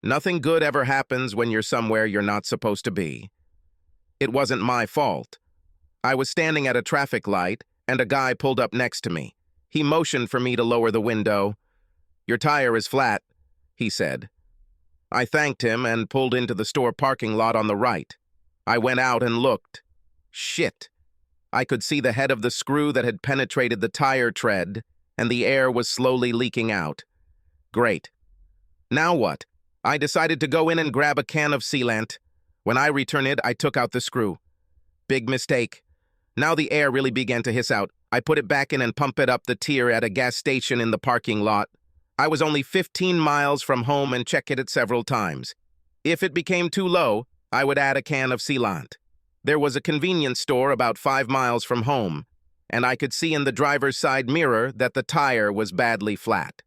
Nothing good ever happens when you're somewhere you're not supposed to be. It wasn't my fault. I was standing at a traffic light, and a guy pulled up next to me. He motioned for me to lower the window. "Your tire is flat," he said. I thanked him and pulled into the store parking lot on the right. I went out and looked. Shit. I could see the head of the screw that had penetrated the tire tread, and the air was slowly leaking out. Great. Now what? I decided to go in and grab a can of sealant. When I returned it, I took out the screw. Big mistake. Now the air really began to hiss out. I put it back in and pumped it up the tier at a gas station in the parking lot. I was only 15 miles from home and checked it several times. If it became too low, I would add a can of sealant. There was a convenience store about 5 miles from home, and I could see in the driver's side mirror that the tire was badly flat.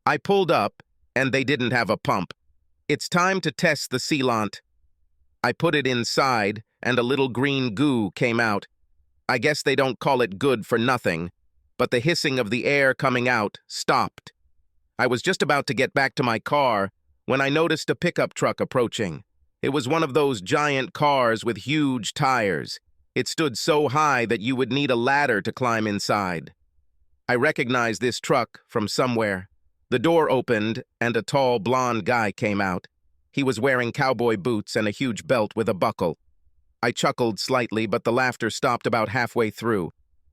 I pulled up, and they didn't have a pump. It's time to test the sealant. I put it inside, and a little green goo came out. I guess they don't call it good for nothing, but the hissing of the air coming out stopped. I was just about to get back to my car when I noticed a pickup truck approaching. It was one of those giant cars with huge tires. It stood so high that you would need a ladder to climb inside. I recognized this truck from somewhere. The door opened, and a tall, blond guy came out. He was wearing cowboy boots and a huge belt with a buckle. I chuckled slightly, but the laughter stopped about halfway through.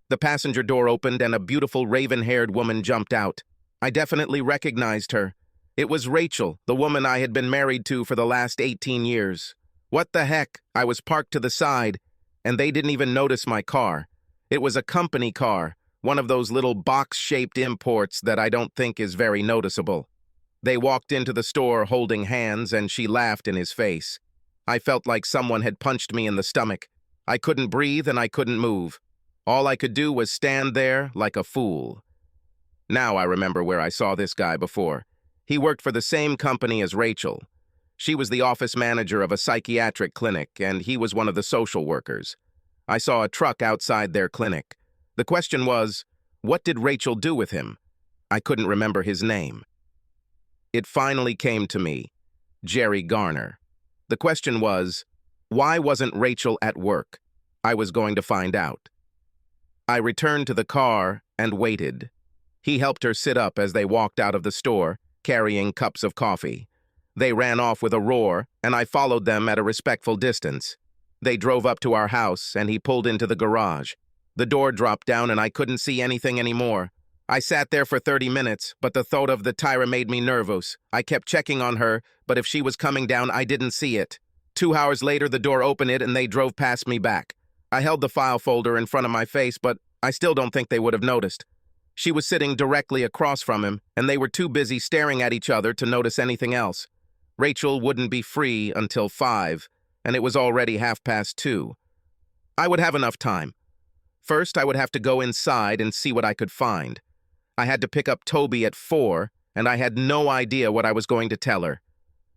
The passenger door opened, and a beautiful raven-haired woman jumped out. I definitely recognized her. It was Rachel, the woman I had been married to for the last 18 years. What the heck? I was parked to the side, and they didn't even notice my car. It was a company car, one of those little box-shaped imports that I don't think is very noticeable. They walked into the store holding hands, and she laughed in his face. I felt like someone had punched me in the stomach. I couldn't breathe and I couldn't move. All I could do was stand there like a fool. Now I remember where I saw this guy before. He worked for the same company as Rachel. She was the office manager of a psychiatric clinic, and he was one of the social workers. I saw a truck outside their clinic. The question was, what did Rachel do with him? I couldn't remember his name. It finally came to me. Jerry Garner. The question was, why wasn't Rachel at work? I was going to find out. I returned to the car and waited. He helped her sit up as they walked out of the store, carrying cups of coffee. They ran off with a roar, and I followed them at a respectful distance. They drove up to our house, and he pulled into the garage. The door dropped down, and I couldn't see anything anymore. I sat there for 30 minutes, but the thought of the tire made me nervous. I kept checking on her, but if she was coming down, I didn't see it. 2 hours later, the door opened and they drove past me back. I held the file folder in front of my face, but I still don't think they would have noticed. She was sitting directly across from him, and they were too busy staring at each other to notice anything else. Rachel wouldn't be free until 5, and it was already 2:30. I would have enough time. First, I would have to go inside and see what I could find. I had to pick up Toby at 4, and I had no idea what I was going to tell her.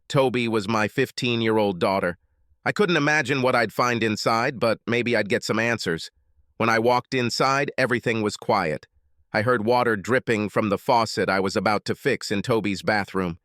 Toby was my 15-year-old daughter. I couldn't imagine what I'd find inside, but maybe I'd get some answers. When I walked inside, everything was quiet. I heard water dripping from the faucet I was about to fix in Toby's bathroom.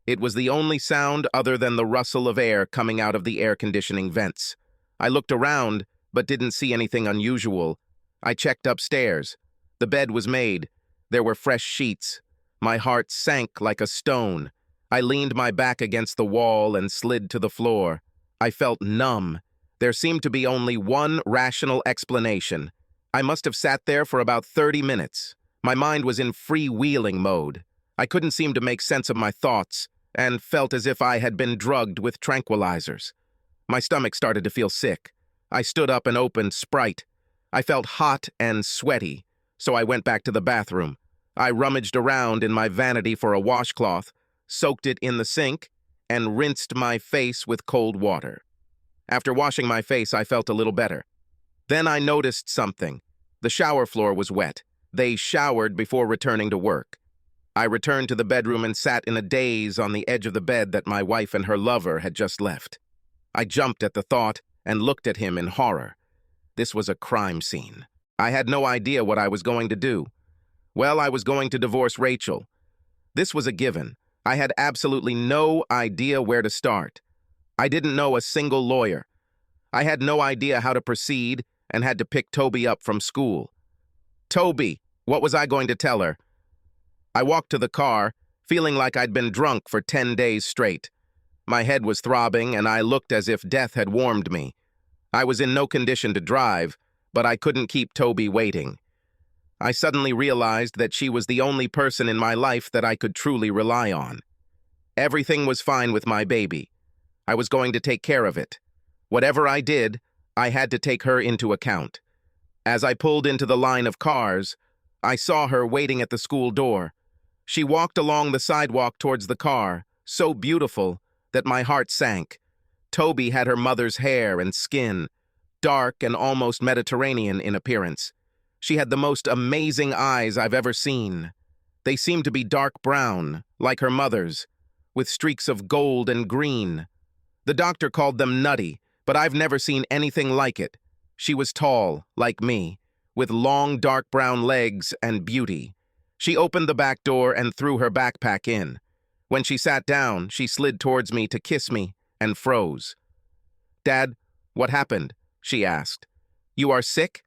It was the only sound other than the rustle of air coming out of the air conditioning vents. I looked around, but didn't see anything unusual. I checked upstairs. The bed was made. There were fresh sheets. My heart sank like a stone. I leaned my back against the wall and slid to the floor. I felt numb. There seemed to be only one rational explanation. I must have sat there for about 30 minutes. My mind was in freewheeling mode. I couldn't seem to make sense of my thoughts, and felt as if I had been drugged with tranquilizers. My stomach started to feel sick. I stood up and opened Sprite. I felt hot and sweaty, so I went back to the bathroom. I rummaged around in my vanity for a washcloth, soaked it in the sink, and rinsed my face with cold water. After washing my face, I felt a little better. Then I noticed something. The shower floor was wet. They showered before returning to work. I returned to the bedroom and sat in a daze on the edge of the bed that my wife and her lover had just left. I jumped at the thought and looked at him in horror. This was a crime scene. I had no idea what I was going to do. Well, I was going to divorce Rachel. This was a given. I had absolutely no idea where to start. I didn't know a single lawyer. I had no idea how to proceed and had to pick Toby up from school. Toby, what was I going to tell her? I walked to the car, feeling like I'd been drunk for 10 days straight. My head was throbbing and I looked as if death had warmed me. I was in no condition to drive, but I couldn't keep Toby waiting. I suddenly realized that she was the only person in my life that I could truly rely on. Everything was fine with my baby. I was going to take care of it. Whatever I did, I had to take her into account. As I pulled into the line of cars, I saw her waiting at the school door. She walked along the sidewalk towards the car, so beautiful that my heart sank. Toby had her mother's hair and skin, dark and almost Mediterranean in appearance. She had the most amazing eyes I've ever seen. They seemed to be dark brown, like her mother's, with streaks of gold and green. The doctor called them nutty, but I've never seen anything like it. She was tall, like me, with long dark brown legs and beauty. She opened the back door and threw her backpack in. When she sat down, she slid towards me to kiss me and froze. "Dad, what happened?" she asked. "You are sick?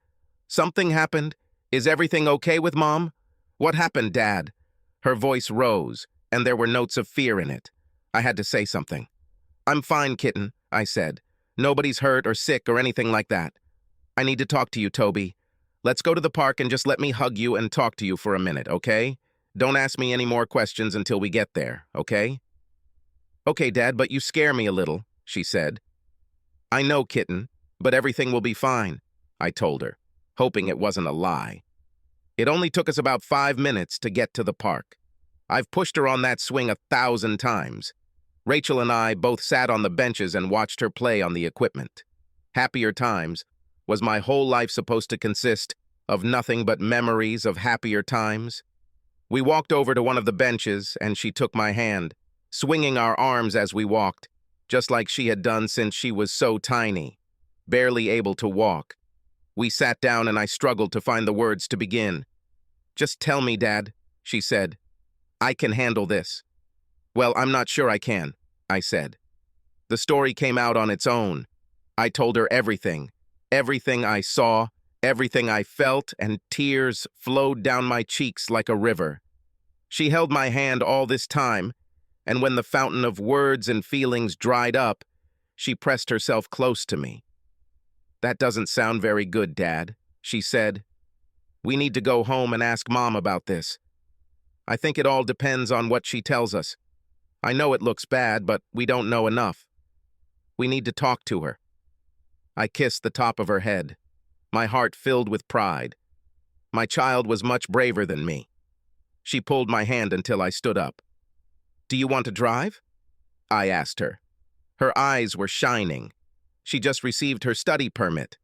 Something happened? Is everything okay with Mom? What happened, Dad?" Her voice rose, and there were notes of fear in it. I had to say something. "I'm fine, kitten," I said. "Nobody's hurt or sick or anything like that. I need to talk to you, Toby. Let's go to the park and just let me hug you and talk to you for a minute, okay? Don't ask me any more questions until we get there, okay?" "Okay, Dad, but you scare me a little," she said. "I know, kitten, but everything will be fine," I told her, hoping it wasn't a lie. It only took us about 5 minutes to get to the park. I've pushed her on that swing 1,000 times. Rachel and I both sat on the benches and watched her play on the equipment. Happier times. Was my whole life supposed to consist of nothing but memories of happier times? We walked over to one of the benches and she took my hand, swinging our arms as we walked, just like she had done since she was so tiny, barely able to walk. We sat down and I struggled to find the words to begin. "Just tell me, Dad," she said. "I can handle this." "Well, I'm not sure I can," I said. The story came out on its own. I told her everything. Everything I saw, everything I felt, and tears flowed down my cheeks like a river. She held my hand all this time, and when the fountain of words and feelings dried up, she pressed herself close to me. "That doesn't sound very good, Dad," she said. "We need to go home and ask Mom about this. I think it all depends on what she tells us. I know it looks bad, but we don't know enough. We need to talk to her." I kissed the top of her head. My heart filled with pride. My child was much braver than me. She pulled my hand until I stood up. "Do you want to drive?" I asked her. Her eyes were shining. She just received her study permit.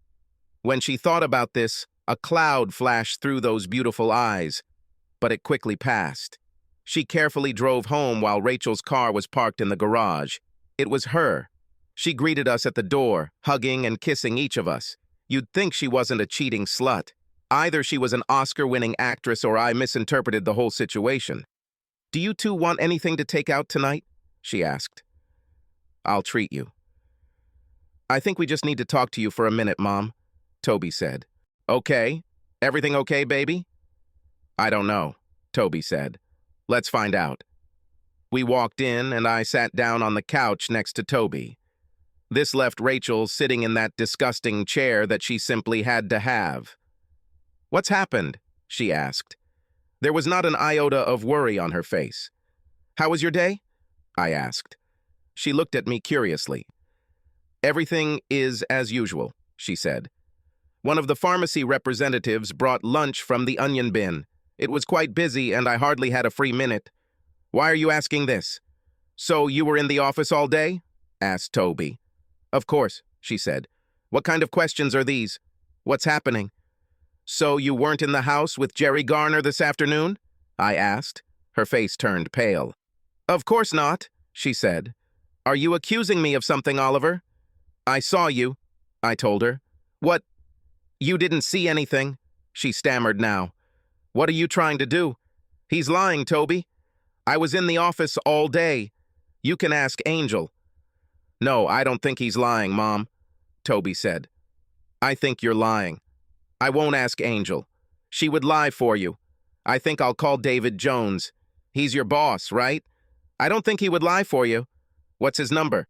When she thought about this, a cloud flashed through those beautiful eyes, but it quickly passed. She carefully drove home while Rachel's car was parked in the garage. It was her. She greeted us at the door, hugging and kissing each of us. You'd think she wasn't a cheating slut. Either she was an Oscar-winning actress or I misinterpreted the whole situation. "Do you two want anything to take out tonight?" she asked. "I'll treat you." "I think we just need to talk to you for a minute, Mom," Toby said. "Okay. Everything okay, baby?" "I don't know," Toby said. "Let's find out." We walked in, and I sat down on the couch next to Toby. This left Rachel sitting in that disgusting chair that she simply had to have. "What's happened?" she asked. There was not an iota of worry on her face. "How was your day?" I asked. She looked at me curiously. "Everything is as usual," she said. "One of the pharmacy representatives brought lunch from the onion bin. It was quite busy and I hardly had a free minute." "Why are you asking this?" "So you were in the office all day?" asked Toby. "Of course," she said. "What kind of questions are these? What's happening?" "So you weren't in the house with Jerry Garner this afternoon?" I asked. Her face turned pale. "Of course not," she said. "Are you accusing me of something, Oliver?" "I saw you," I told her. "What? You didn't see anything?" She stammered now. "What are you trying to do?" "He's lying, Toby. I was in the office all day. You can ask Angel. No, I don't think he's lying, Mom, Toby said. I think you're lying. I won't ask Angel. She would lie for you. I think I'll call David Jones. He's your boss, right? I don't think he would lie for you. What's his number?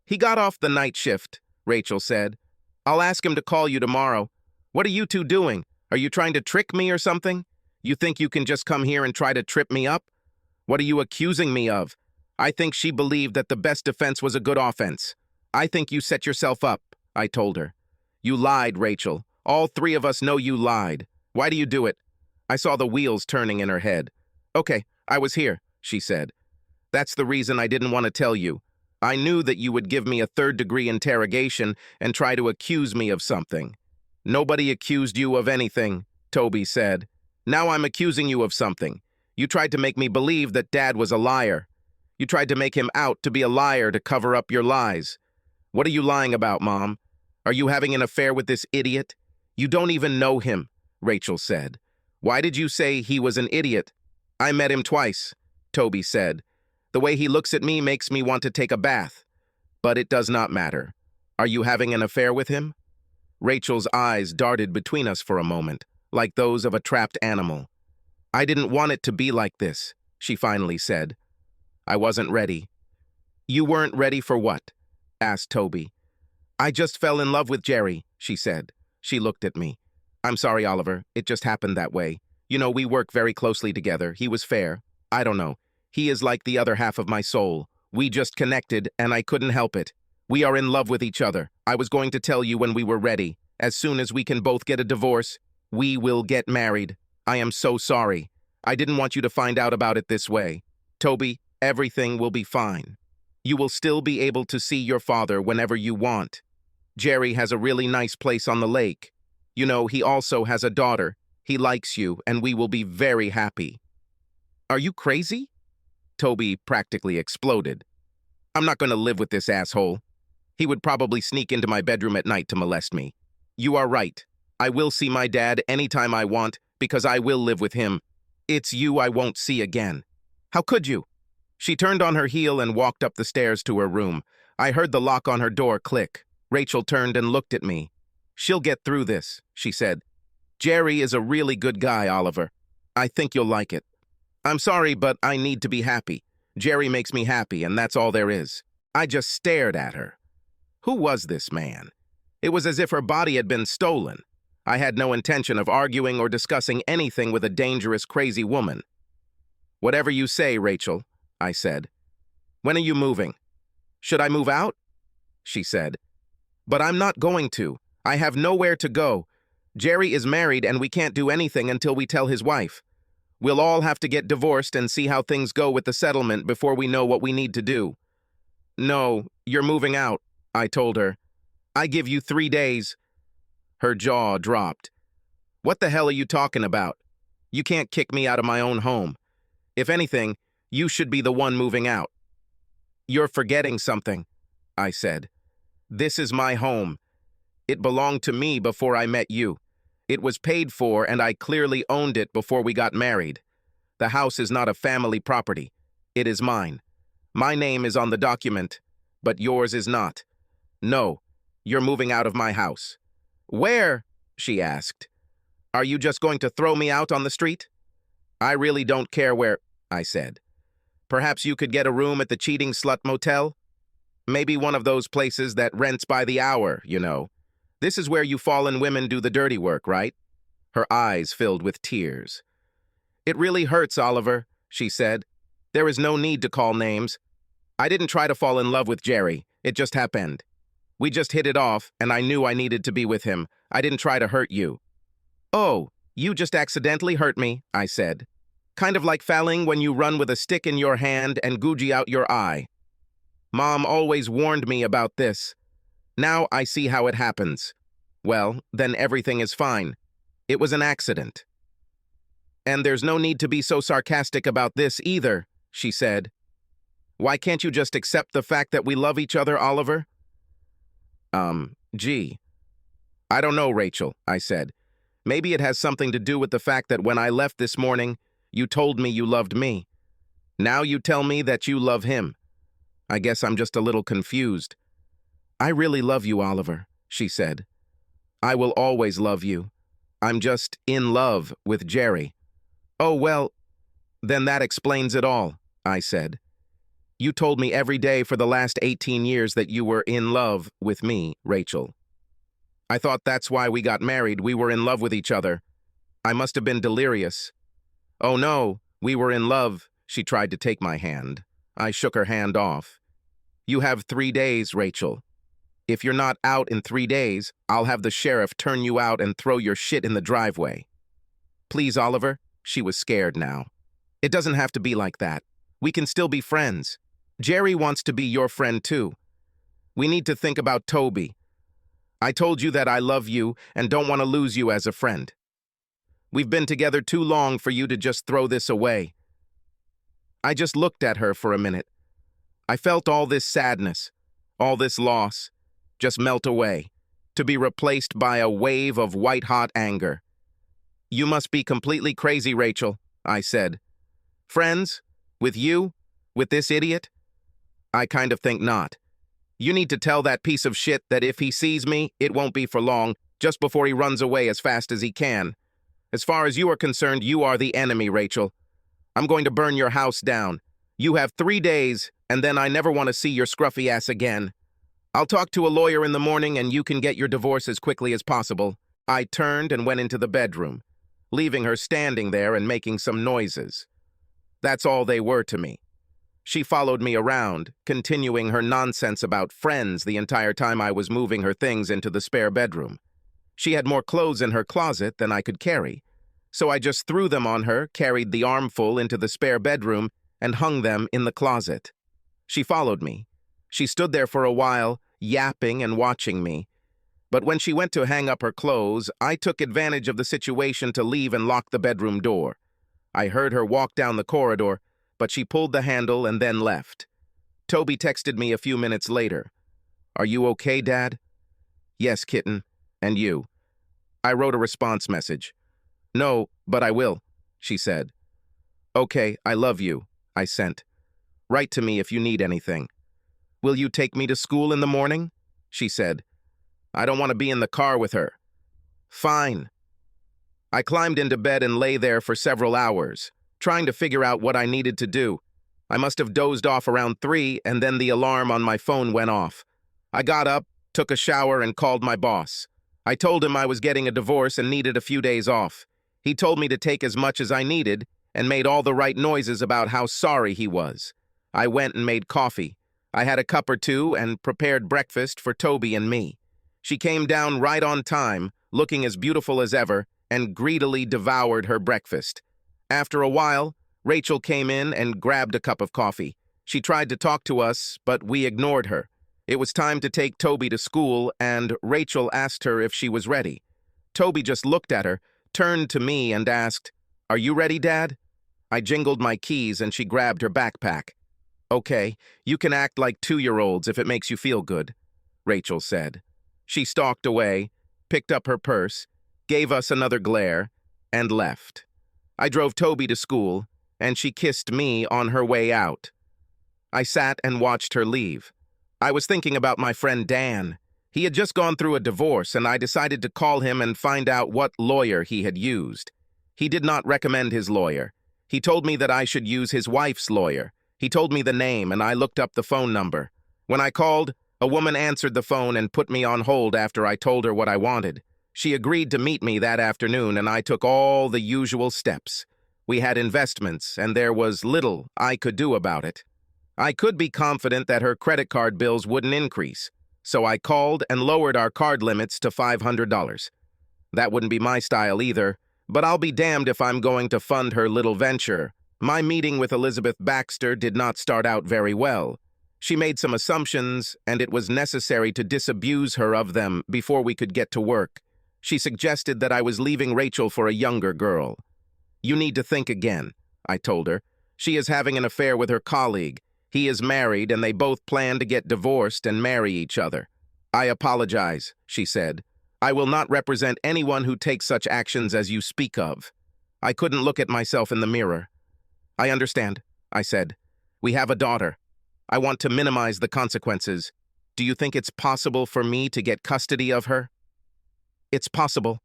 He got off the night shift, Rachel said. I'll ask him to call you tomorrow. What are you two doing? Are you trying to trick me or something? You think you can just come here and try to trip me up? What are you accusing me of? I think she believed that the best defense was a good offense. I think you set yourself up, I told her. You lied, Rachel. All three of us know you lied. Why do you do it? I saw the wheels turning in her head. Okay, I was here, she said. That's the reason I didn't want to tell you. I knew that you would give me a third-degree interrogation and try to accuse me of something. Nobody accused you of anything, Toby said. Now I'm accusing you of something. You tried to make me believe that Dad was a liar. You tried to make him out to be a liar to cover up your lies. What are you lying about, Mom? Are you having an affair with this idiot? You don't even know him, Rachel said. Why did you say he was an idiot? I met him twice, Toby said. The way he looks at me makes me want to take a bath. But it does not matter. Are you having an affair with him? Rachel's eyes darted between us for a moment, like those of a trapped animal. I didn't want it to be like this, she finally said. I wasn't ready. You weren't ready for what? Asked Toby. I just fell in love with Jerry, she said. She looked at me. I'm sorry, Oliver. It just happened that way. You know, we work very closely together. He was fair. I don't know. He is like the other half of my soul. We just connected, and I couldn't help it. We are in love with each other. I was going to tell you when we were ready. As soon as we can both get a divorce, we will get married. I am so sorry. I didn't want you to find out about it this way. Toby, everything will be fine. You will still be able to see your father whenever you want. Jerry has a really nice place on the lake. You know, he also has a daughter. He likes you, and we will be very happy. Are you crazy? Toby practically exploded. I'm not going to live with this asshole. He would probably sneak into my bedroom at night to molest me. You are right. I will see my dad anytime I want because I will live with him. It's you I won't see again. How could you? She turned on her heel and walked up the stairs to her room. I heard the lock on her door click. Rachel turned and looked at me. She'll get through this, she said. Jerry is a really good guy, Oliver. I think you'll like it. I'm sorry, but I need to be happy. Jerry makes me happy, and that's all there is. I just stared at her. Who was this man? It was as if her body had been stolen. I had no intention of arguing or discussing anything with a dangerous, crazy woman. Whatever you say, Rachel, I said. When are you moving? Should I move out? She said. But I'm not going to. I have nowhere to go. Jerry is married and we can't do anything until we tell his wife. We'll all have to get divorced and see how things go with the settlement before we know what we need to do. No, you're moving out, I told her. I give you 3 days. Her jaw dropped. What the hell are you talking about? You can't kick me out of my own home. If anything, you should be the one moving out. You're forgetting something, I said. This is my home. It belonged to me before I met you. It was paid for and I clearly owned it before we got married. The house is not a family property. It is mine. My name is on the document, but yours is not. No, you're moving out of my house. Where? She asked. Are you just going to throw me out on the street? I really don't care where, I said. Perhaps you could get a room at the Cheating Slut Motel? Maybe one of those places that rents by the hour, you know. This is where you fallen women do the dirty work, right? Her eyes filled with tears. It really hurts, Oliver, she said. There is no need to call names. I didn't try to fall in love with Jerry. It just happened. We just hit it off, and I knew I needed to be with him. I didn't try to hurt you. Oh, you just accidentally hurt me, I said. Kind of like falling when you run with a stick in your hand and googie out your eye. Mom always warned me about this. Now I see how it happens. Well, then everything is fine. It was an accident. And there's no need to be so sarcastic about this either, she said. Why can't you just accept the fact that we love each other, Oliver? Gee. I don't know, Rachel, I said. Maybe it has something to do with the fact that when I left this morning, you told me you loved me. Now you tell me that you love him. I guess I'm just a little confused. I really love you, Oliver, she said. I will always love you. I'm just in love with Jerry. Oh, well, then that explains it all, I said. You told me every day for the last 18 years that you were in love with me, Rachel. I thought that's why we got married. We were in love with each other. I must have been delirious. Oh no, we were in love. She tried to take my hand. I shook her hand off. You have 3 days, Rachel. If you're not out in 3 days, I'll have the sheriff turn you out and throw your shit in the driveway. Please, Oliver. She was scared now. It doesn't have to be like that. We can still be friends. Jerry wants to be your friend too. We need to think about Toby. I told you that I love you and don't want to lose you as a friend. We've been together too long for you to just throw this away. I just looked at her for a minute. I felt all this sadness, all this loss, just melt away, to be replaced by a wave of white-hot anger. You must be completely crazy, Rachel, I said. Friends? With you? With this idiot? I kind of think not. You need to tell that piece of shit that if he sees me, it won't be for long, just before he runs away as fast as he can. As far as you are concerned, you are the enemy, Rachel. I'm going to burn your house down. You have 3 days, and then I never want to see your scruffy ass again. I'll talk to a lawyer in the morning and you can get your divorce as quickly as possible. I turned and went into the bedroom, leaving her standing there and making some noises. That's all they were to me. She followed me around, continuing her nonsense about friends the entire time I was moving her things into the spare bedroom. She had more clothes in her closet than I could carry, so I just threw them on her, carried the armful into the spare bedroom, and hung them in the closet. She followed me. She stood there for a while, yapping and watching me. But when she went to hang up her clothes, I took advantage of the situation to leave and lock the bedroom door. I heard her walk down the corridor, but she pulled the handle and then left. Toby texted me a few minutes later. Are you okay, Dad? Yes, kitten. And you? I wrote a response message. No, but I will, she said. Okay, I love you, I sent. Write to me if you need anything. Will you take me to school in the morning? She said. I don't want to be in the car with her. Fine. I climbed into bed and lay there for several hours, trying to figure out what I needed to do. I must have dozed off around 3, and then the alarm on my phone went off. I got up, took a shower, and called my boss. I told him I was getting a divorce and needed a few days off. He told me to take as much as I needed and made all the right noises about how sorry he was. I went and made coffee. I had a cup or two and prepared breakfast for Toby and me. She came down right on time, looking as beautiful as ever, and greedily devoured her breakfast. After a while, Rachel came in and grabbed a cup of coffee. She tried to talk to us, but we ignored her. It was time to take Toby to school, and Rachel asked her if she was ready. Toby just looked at her, turned to me, and asked, Are you ready, Dad? I jingled my keys, and she grabbed her backpack. Okay, you can act like 2-year-olds if it makes you feel good, Rachel said. She stalked away, picked up her purse, gave us another glare, and left. I drove Toby to school, and she kissed me on her way out. I sat and watched her leave. I was thinking about my friend Dan. He had just gone through a divorce, and I decided to call him and find out what lawyer he had used. He did not recommend his lawyer. He told me that I should use his wife's lawyer. He told me the name, and I looked up the phone number. When I called, a woman answered the phone and put me on hold after I told her what I wanted. She agreed to meet me that afternoon, and I took all the usual steps. We had investments, and there was little I could do about it. I could be confident that her credit card bills wouldn't increase, so I called and lowered our card limits to $500. That wouldn't be my style either, but I'll be damned if I'm going to fund her little venture. My meeting with Elizabeth Baxter did not start out very well. She made some assumptions, and it was necessary to disabuse her of them before we could get to work. She suggested that I was leaving Rachel for a younger girl. You need to think again, I told her. She is having an affair with her colleague. He is married, and they both plan to get divorced and marry each other. I apologize, she said. I will not represent anyone who takes such actions as you speak of. I couldn't look at myself in the mirror. I understand, I said. We have a daughter. I want to minimize the consequences. Do you think it's possible for me to get custody of her? It's possible,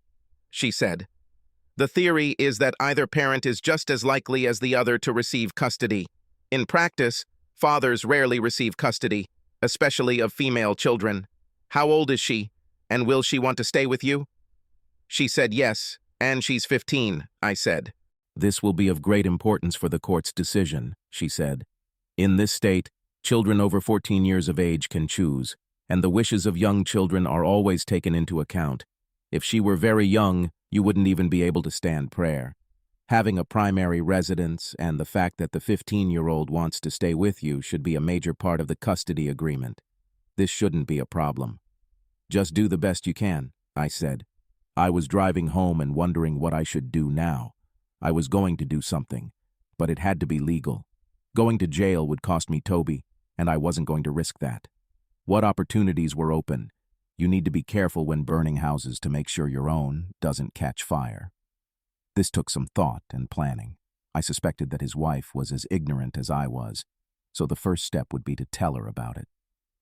she said. The theory is that either parent is just as likely as the other to receive custody. In practice, fathers rarely receive custody, especially of female children. How old is she, and will she want to stay with you? She said yes, and she's 15, I said. This will be of great importance for the court's decision, she said. In this state, children over 14 years of age can choose, and the wishes of young children are always taken into account. If she were very young, you wouldn't even be able to stand prayer. Having a primary residence and the fact that the 15-year-old wants to stay with you should be a major part of the custody agreement. This shouldn't be a problem. Just do the best you can, I said. I was driving home and wondering what I should do now. I was going to do something, but it had to be legal. Going to jail would cost me Toby, and I wasn't going to risk that. What opportunities were open? You need to be careful when burning houses to make sure your own doesn't catch fire. This took some thought and planning. I suspected that his wife was as ignorant as I was, so the first step would be to tell her about it.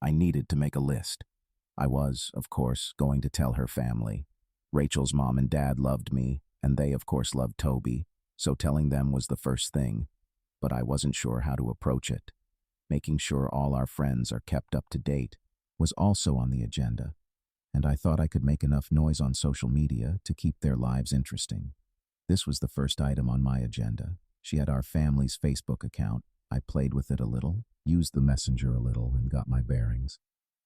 I needed to make a list. I was, of course, going to tell her family. Rachel's mom and dad loved me, and they, of course, loved Toby, so telling them was the first thing, but I wasn't sure how to approach it. Making sure all our friends are kept up to date was also on the agenda, and I thought I could make enough noise on social media to keep their lives interesting. This was the first item on my agenda. She had our family's Facebook account. I played with it a little, used the messenger a little, and got my bearings.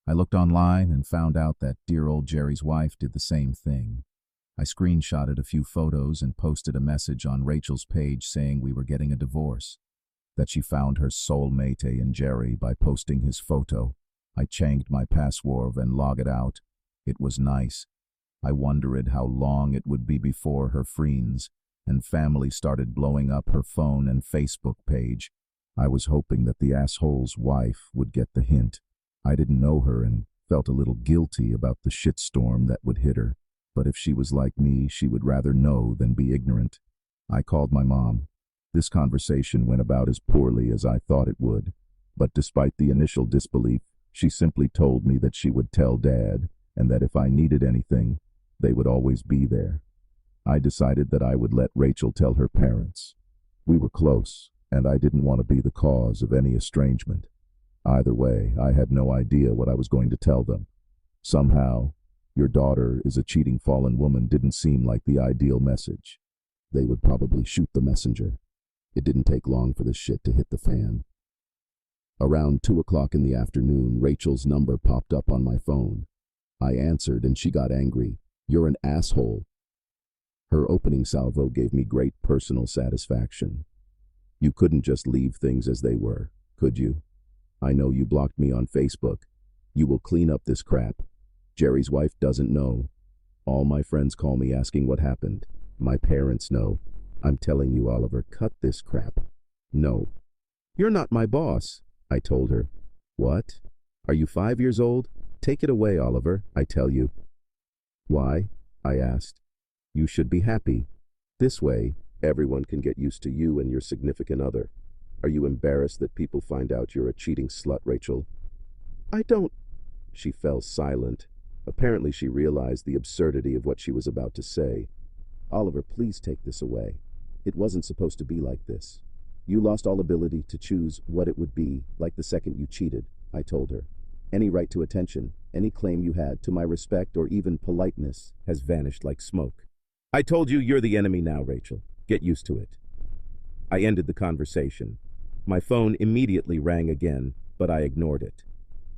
I looked online and found out that dear old Jerry's wife did the same thing. I screenshotted a few photos and posted a message on Rachel's page saying we were getting a divorce, that she found her soulmate in Jerry by posting his photo. I changed my password and logged it out. It was nice. I wondered how long it would be before her friends and family started blowing up her phone and Facebook page. I was hoping that the asshole's wife would get the hint. I didn't know her and felt a little guilty about the shitstorm that would hit her. But if she was like me, she would rather know than be ignorant. I called my mom. This conversation went about as poorly as I thought it would. But despite the initial disbelief, she simply told me that she would tell Dad, and that if I needed anything, they would always be there. I decided that I would let Rachel tell her parents. We were close, and I didn't want to be the cause of any estrangement. Either way, I had no idea what I was going to tell them. Somehow, your daughter is a cheating fallen woman didn't seem like the ideal message. They would probably shoot the messenger. It didn't take long for the shit to hit the fan. Around 2 o'clock in the afternoon, Rachel's number popped up on my phone. I answered and she got angry. You're an asshole. Her opening salvo gave me great personal satisfaction. You couldn't just leave things as they were, could you? I know you blocked me on Facebook. You will clean up this crap. Jerry's wife doesn't know. All my friends call me asking what happened. My parents know. I'm telling you, Oliver, cut this crap. No. You're not my boss, I told her. What? Are you 5 years old? Take it away, Oliver, I tell you. Why? I asked. You should be happy. This way, everyone can get used to you and your significant other. Are you embarrassed that people find out you're a cheating slut, Rachel? I don't. She fell silent. Apparently she realized the absurdity of what she was about to say. Oliver, please take this away. It wasn't supposed to be like this. You lost all ability to choose what it would be like the second you cheated, I told her. Any right to attention, any claim you had to my respect or even politeness has vanished like smoke. I told you you're the enemy now, Rachel. Get used to it. I ended the conversation. My phone immediately rang again, but I ignored it.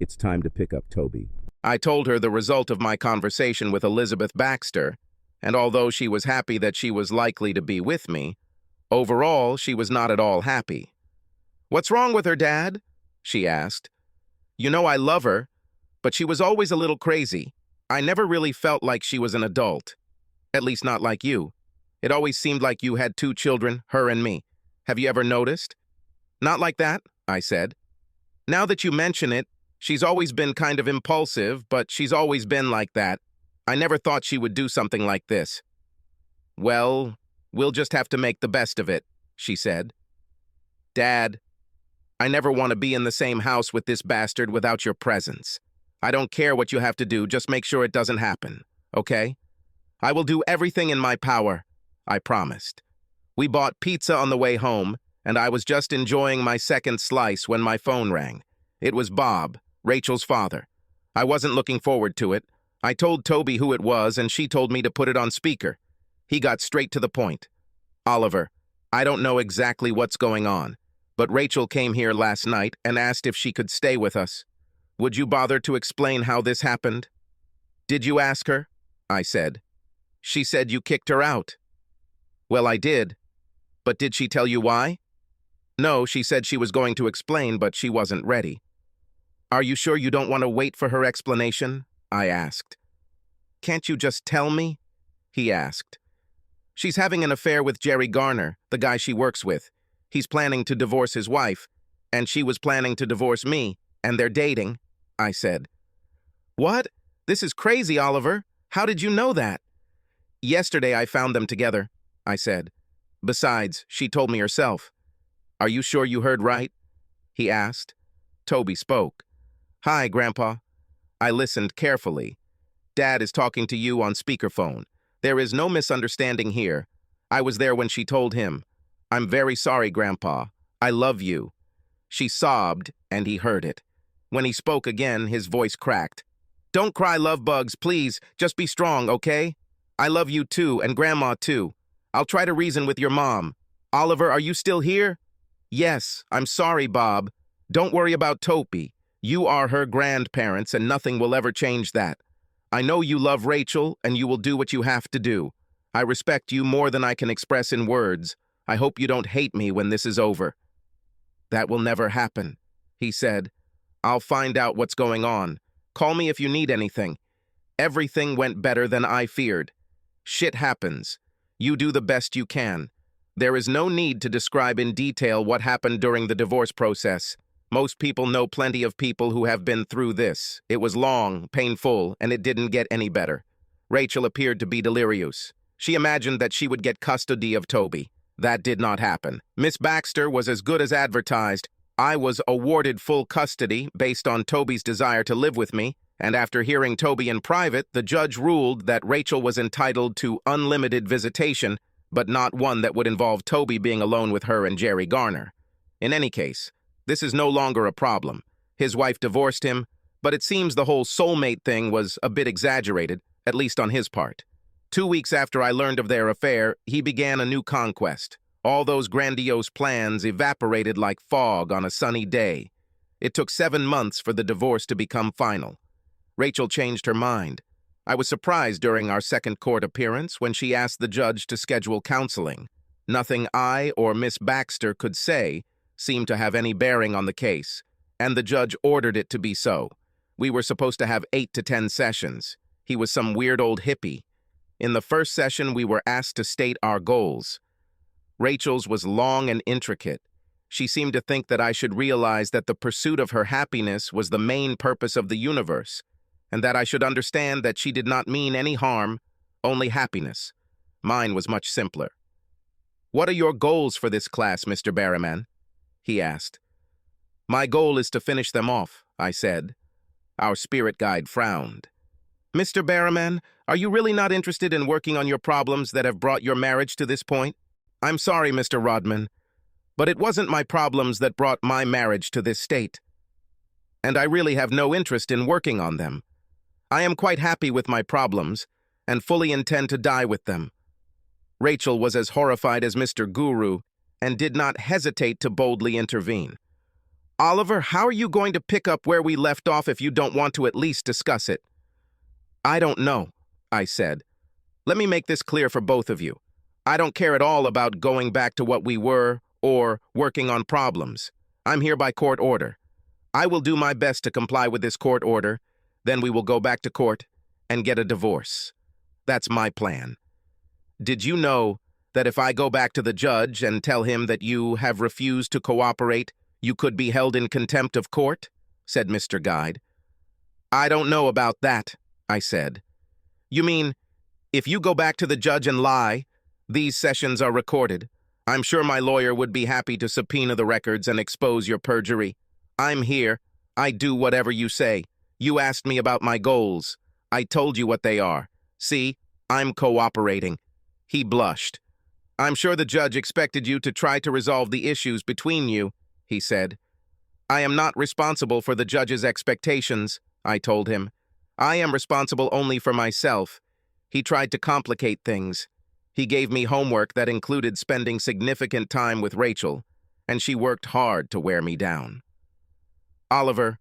It's time to pick up Toby. I told her the result of my conversation with Elizabeth Baxter, and although she was happy that she was likely to be with me, overall she was not at all happy. What's wrong with her, Dad? She asked. You know I love her, but she was always a little crazy. I never really felt like she was an adult. At least not like you. It always seemed like you had 2 children, her and me. Have you ever noticed? Not like that, I said. Now that you mention it, she's always been kind of impulsive, but she's always been like that. I never thought she would do something like this. Well, we'll just have to make the best of it, she said. Dad, I never want to be in the same house with this bastard without your presence. I don't care what you have to do, just make sure it doesn't happen, okay? I will do everything in my power, I promised. We bought pizza on the way home, and I was just enjoying my second slice when my phone rang. It was Bob, Rachel's father. I wasn't looking forward to it. I told Toby who it was, and she told me to put it on speaker. He got straight to the point. Oliver, I don't know exactly what's going on, but Rachel came here last night and asked if she could stay with us. Would you bother to explain how this happened? Did you ask her? I said. She said you kicked her out. Well, I did. But did she tell you why? No, she said she was going to explain, but she wasn't ready. Are you sure you don't want to wait for her explanation? I asked. Can't you just tell me? He asked. She's having an affair with Jerry Garner, the guy she works with. He's planning to divorce his wife, and she was planning to divorce me, and they're dating, I said. What? This is crazy, Oliver. How did you know that? Yesterday I found them together, I said. Besides, she told me herself. Are you sure you heard right? He asked. Toby spoke. Hi, Grandpa. I listened carefully. Dad is talking to you on speakerphone. There is no misunderstanding here. I was there when she told him. I'm very sorry, Grandpa. I love you. She sobbed, and he heard it. When he spoke again, his voice cracked. Don't cry, love bugs, please. Just be strong, okay? I love you too, and Grandma too. I'll try to reason with your mom. Oliver, are you still here? Yes, I'm sorry, Bob. Don't worry about Toby. You are her grandparents, and nothing will ever change that. I know you love Rachel, and you will do what you have to do. I respect you more than I can express in words. I hope you don't hate me when this is over. That will never happen, he said. I'll find out what's going on. Call me if you need anything. Everything went better than I feared. Shit happens. You do the best you can. There is no need to describe in detail what happened during the divorce process. Most people know plenty of people who have been through this. It was long, painful, and it didn't get any better. Rachel appeared to be delirious. She imagined that she would get custody of Toby. That did not happen. Miss Baxter was as good as advertised. I was awarded full custody based on Toby's desire to live with me, and after hearing Toby in private, the judge ruled that Rachel was entitled to unlimited visitation, but not one that would involve Toby being alone with her and Jerry Garner. In any case, this is no longer a problem. His wife divorced him, but it seems the whole soulmate thing was a bit exaggerated, at least on his part. 2 weeks after I learned of their affair, he began a new conquest. All those grandiose plans evaporated like fog on a sunny day. It took 7 months for the divorce to become final. Rachel changed her mind. I was surprised during our second court appearance when she asked the judge to schedule counseling. Nothing I or Miss Baxter could say seemed to have any bearing on the case, and the judge ordered it to be so. We were supposed to have 8 to 10 sessions. He was some weird old hippie. In the first session, we were asked to state our goals. Rachel's was long and intricate. She seemed to think that I should realize that the pursuit of her happiness was the main purpose of the universe, and that I should understand that she did not mean any harm, only happiness. Mine was much simpler. What are your goals for this class, Mr. Barrowman? He asked. My goal is to finish them off, I said. Our spirit guide frowned. Mr. Barrowman, are you really not interested in working on your problems that have brought your marriage to this point? I'm sorry, Mr. Rodman, but it wasn't my problems that brought my marriage to this state. And I really have no interest in working on them. I am quite happy with my problems and fully intend to die with them. Rachel was as horrified as Mr. Guru and did not hesitate to boldly intervene. Oliver, how are you going to pick up where we left off if you don't want to at least discuss it? I don't know, I said. Let me make this clear for both of you. I don't care at all about going back to what we were or working on problems. I'm here by court order. I will do my best to comply with this court order, then we will go back to court and get a divorce. That's my plan. Did you know that if I go back to the judge and tell him that you have refused to cooperate, you could be held in contempt of court? Said Mr. Guide. I don't know about that, I said. You mean, if you go back to the judge and lie, these sessions are recorded, I'm sure my lawyer would be happy to subpoena the records and expose your perjury. I'm here. I do whatever you say. You asked me about my goals. I told you what they are. See, I'm cooperating." He blushed. "I'm sure the judge expected you to try to resolve the issues between you," he said. "I am not responsible for the judge's expectations," I told him. "I am responsible only for myself." He tried to complicate things. He gave me homework that included spending significant time with Rachel, and she worked hard to wear me down. "Oliver,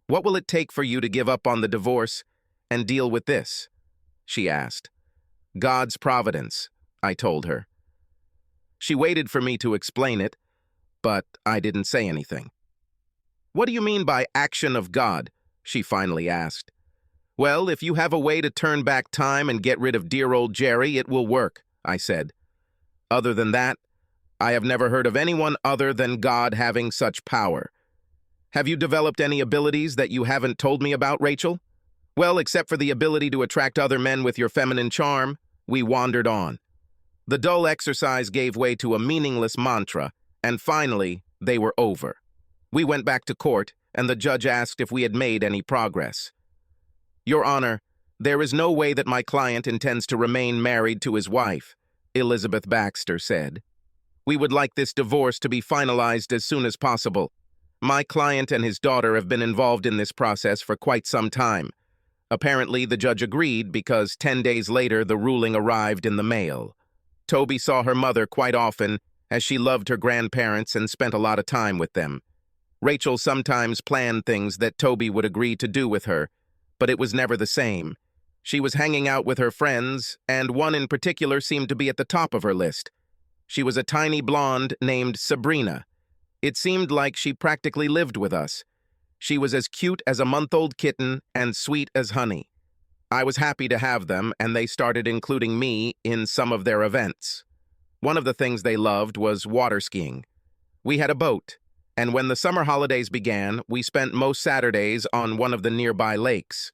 what will it take for you to give up on the divorce and deal with this?" she asked. "God's providence," I told her. She waited for me to explain it, but I didn't say anything. "What do you mean by action of God?" she finally asked. "Well, if you have a way to turn back time and get rid of dear old Jerry, it will work," I said. "Other than that, I have never heard of anyone other than God having such power. Have you developed any abilities that you haven't told me about, Rachel?" "Well, except for the ability to attract other men with your feminine charm," we wandered on. The dull exercise gave way to a meaningless mantra, and finally, they were over. We went back to court, and the judge asked if we had made any progress. "Your Honor, there is no way that my client intends to remain married to his wife," Elizabeth Baxter said. "We would like this divorce to be finalized as soon as possible. My client and his daughter have been involved in this process for quite some time." Apparently, the judge agreed because 10 days later the ruling arrived in the mail. Toby saw her mother quite often, as she loved her grandparents and spent a lot of time with them. Rachel sometimes planned things that Toby would agree to do with her, but it was never the same. She was hanging out with her friends, and one in particular seemed to be at the top of her list. She was a tiny blonde named Sabrina. It seemed like she practically lived with us. She was as cute as a month-old kitten and sweet as honey. I was happy to have them, and they started including me in some of their events. One of the things they loved was water skiing. We had a boat, and when the summer holidays began, we spent most Saturdays on one of the nearby lakes.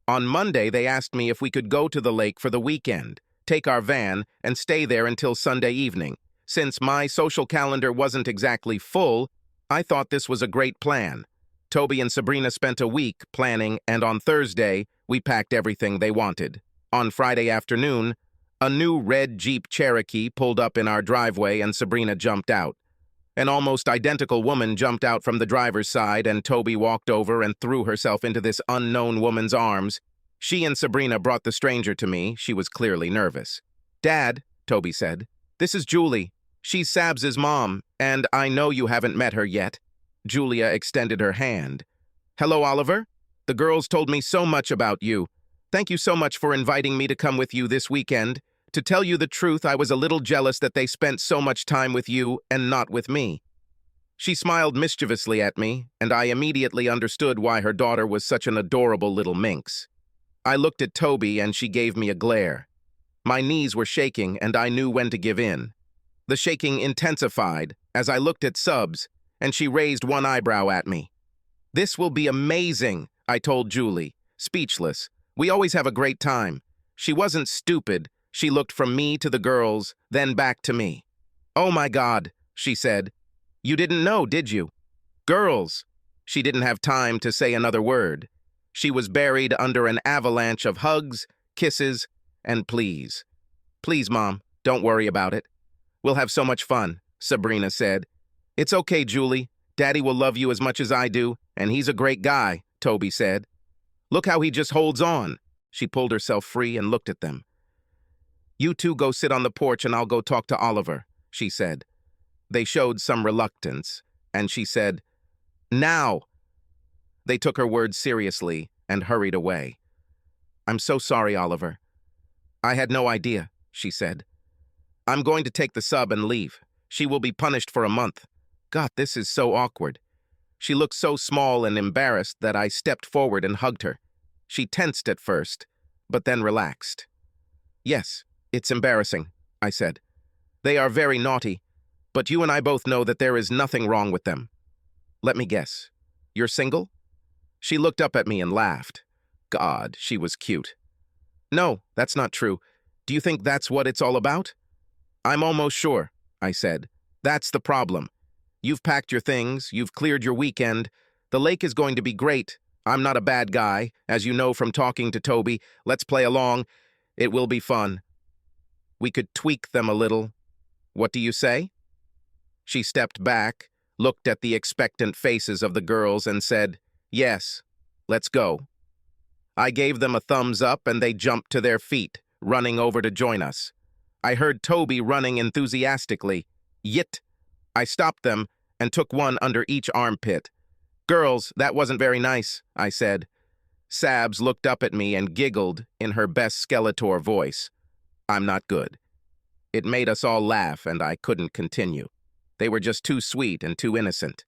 On Monday, they asked me if we could go to the lake for the weekend, take our van, and stay there until Sunday evening. Since my social calendar wasn't exactly full, I thought this was a great plan. Toby and Sabrina spent a week planning, and on Thursday, we packed everything they wanted. On Friday afternoon, a new red Jeep Cherokee pulled up in our driveway and Sabrina jumped out. An almost identical woman jumped out from the driver's side, and Toby walked over and threw herself into this unknown woman's arms. She and Sabrina brought the stranger to me. She was clearly nervous. "Dad," Toby said, "this is Julie. She's Sabs' mom, and I know you haven't met her yet." Julia extended her hand. "Hello, Oliver. The girls told me so much about you. Thank you so much for inviting me to come with you this weekend. To tell you the truth, I was a little jealous that they spent so much time with you and not with me." She smiled mischievously at me, and I immediately understood why her daughter was such an adorable little minx. I looked at Toby, and she gave me a glare. My knees were shaking, and I knew when to give in. The shaking intensified as I looked at Subs, and she raised one eyebrow at me. "This will be amazing," I told Julie, speechless. "We always have a great time." She wasn't stupid. She looked from me to the girls, then back to me. "Oh my God," she said. "You didn't know, did you?" "Girls." She didn't have time to say another word. She was buried under an avalanche of hugs, kisses, and pleas. "Please, Mom, don't worry about it. We'll have so much fun," Sabrina said. "It's okay, Julie. Daddy will love you as much as I do, and he's a great guy," Toby said. "Look how he just holds on." She pulled herself free and looked at them. "You two go sit on the porch and I'll go talk to Oliver," she said. They showed some reluctance, and she said, "Now." They took her words seriously and hurried away. "I'm so sorry, Oliver. I had no idea," she said. "I'm going to take the sub and leave. She will be punished for a month. God, this is so awkward." She looked so small and embarrassed that I stepped forward and hugged her. She tensed at first, but then relaxed. "Yes, it's embarrassing," I said. "They are very naughty, but you and I both know that there is nothing wrong with them. Let me guess. You're single?" She looked up at me and laughed. God, she was cute. "No, that's not true. Do you think that's what it's all about?" "I'm almost sure. I said. That's the problem. You've packed your things, you've cleared your weekend. The lake is going to be great. I'm not a bad guy, as you know from talking to Toby. Let's play along. It will be fun. We could tweak them a little. What do you say? She stepped back, looked at the expectant faces of the girls, and said, Yes, let's go. I gave them a thumbs up, and they jumped to their feet, running over to join us. I heard Toby running enthusiastically. Yit! I stopped them and took one under each armpit. Girls, that wasn't very nice, I said. Sabs looked up at me and giggled in her best Skeletor voice. I'm not good. It made us all laugh, and I couldn't continue. They were just too sweet and too innocent.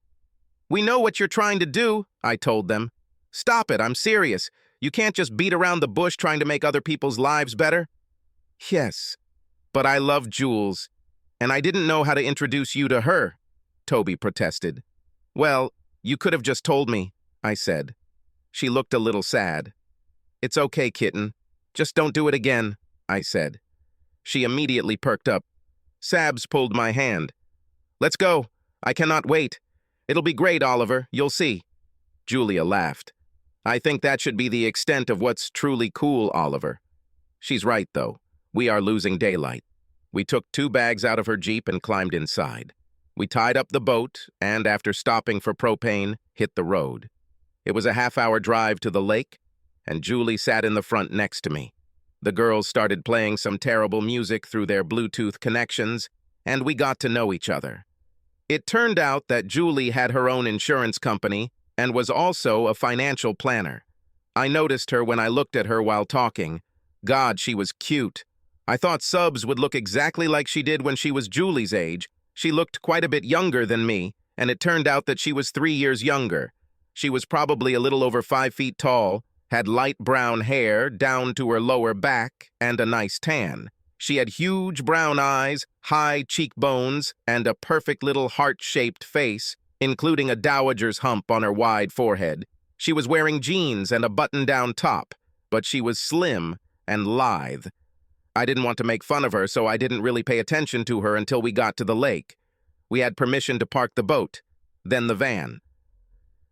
We know what you're trying to do, I told them. Stop it, I'm serious. You can't just beat around the bush trying to make other people's lives better. Yes, but I love Jules, and I didn't know how to introduce you to her, Toby protested. Well, you could have just told me, I said. She looked a little sad. It's okay, kitten. Just don't do it again, I said. She immediately perked up. Sabs pulled my hand. Let's go. I cannot wait. It'll be great, Oliver. You'll see. Julia laughed. I think that should be the extent of what's truly cool, Oliver. She's right, though. We are losing daylight. We took 2 bags out of her Jeep and climbed inside. We tied up the boat and, after stopping for propane, hit the road. It was a half-hour drive to the lake, and Julie sat in the front next to me. The girls started playing some terrible music through their Bluetooth connections, and we got to know each other. It turned out that Julie had her own insurance company and was also a financial planner. I noticed her when I looked at her while talking. God, she was cute. I thought Subs would look exactly like she did when she was Julie's age. She looked quite a bit younger than me, and it turned out that she was 3 years younger. She was probably a little over 5 feet tall, had light brown hair down to her lower back, and a nice tan. She had huge brown eyes, high cheekbones, and a perfect little heart-shaped face, including a dowager's hump on her wide forehead. She was wearing jeans and a button-down top, but she was slim and lithe. I didn't want to make fun of her, so I didn't really pay attention to her until we got to the lake. We had permission to park the boat, then the van.